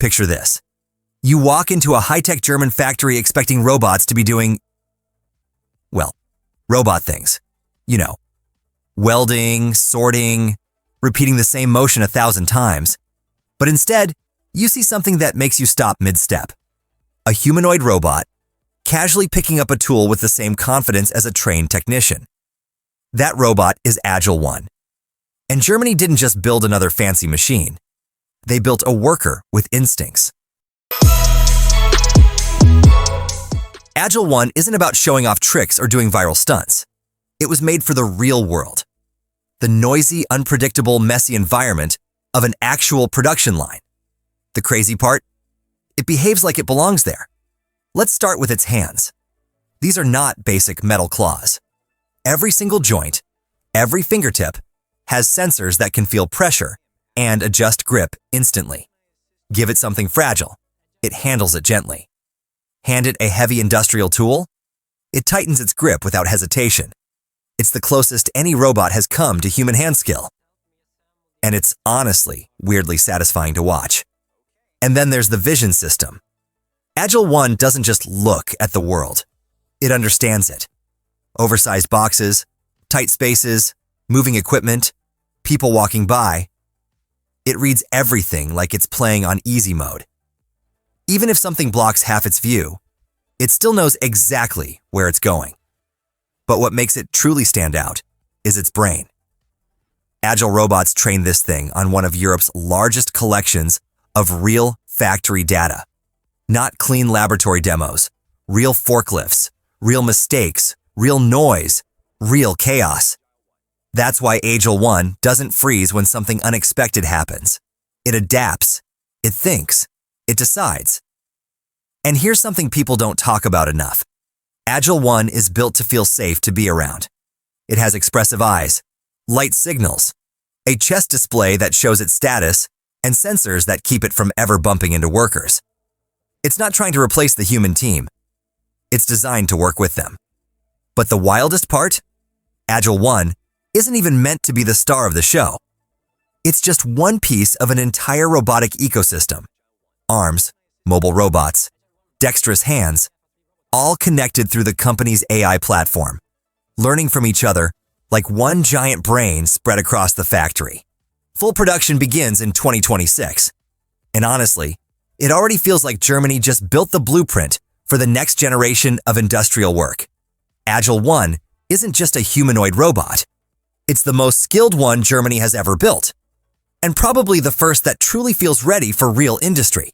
Picture this. You walk into a high-tech German factory expecting robots to be doing, well, robot things. You know, welding, sorting, repeating the same motion 1,000 times. But instead, you see something that makes you stop mid-step. A humanoid robot, casually picking up a tool with the same confidence as a trained technician. That robot is Agile ONE. And Germany didn't just build another fancy machine. They built a worker with instincts. Agile ONE isn't about showing off tricks or doing viral stunts. It was made for the real world. The noisy, unpredictable, messy environment of an actual production line. The crazy part? It behaves like it belongs there. Let's start with its hands. These are not basic metal claws. Every single joint, every fingertip, has sensors that can feel pressure and adjust grip instantly. Give it something fragile, it handles it gently. Hand it a heavy industrial tool, it tightens its grip without hesitation. It's the closest any robot has come to human hand skill. And it's honestly weirdly satisfying to watch. And then there's the vision system. Agile ONE doesn't just look at the world, it understands it. Oversized boxes, tight spaces, moving equipment, people walking by. It reads everything like it's playing on easy mode. Even if something blocks half its view, it still knows exactly where it's going. But what makes it truly stand out is its brain. Agile robots train this thing on one of Europe's largest collections of real factory data. Not clean laboratory demos, real forklifts, real mistakes, real noise, real chaos. That's why Agile ONE doesn't freeze when something unexpected happens. It adapts, it thinks, it decides. And here's something people don't talk about enough. Agile ONE is built to feel safe to be around. It has expressive eyes, light signals, a chest display that shows its status, and sensors that keep it from ever bumping into workers. It's not trying to replace the human team. It's designed to work with them. But the wildest part? Agile ONE isn't even meant to be the star of the show. It's just one piece of an entire robotic ecosystem. Arms, mobile robots, dexterous hands, all connected through the company's AI platform, learning from each other like one giant brain spread across the factory. Full production begins in 2026. And honestly, it already feels like Germany just built the blueprint for the next generation of industrial work. Agile ONE isn't just a humanoid robot. It's the most skilled one Germany has ever built, and probably the first that truly feels ready for real industry.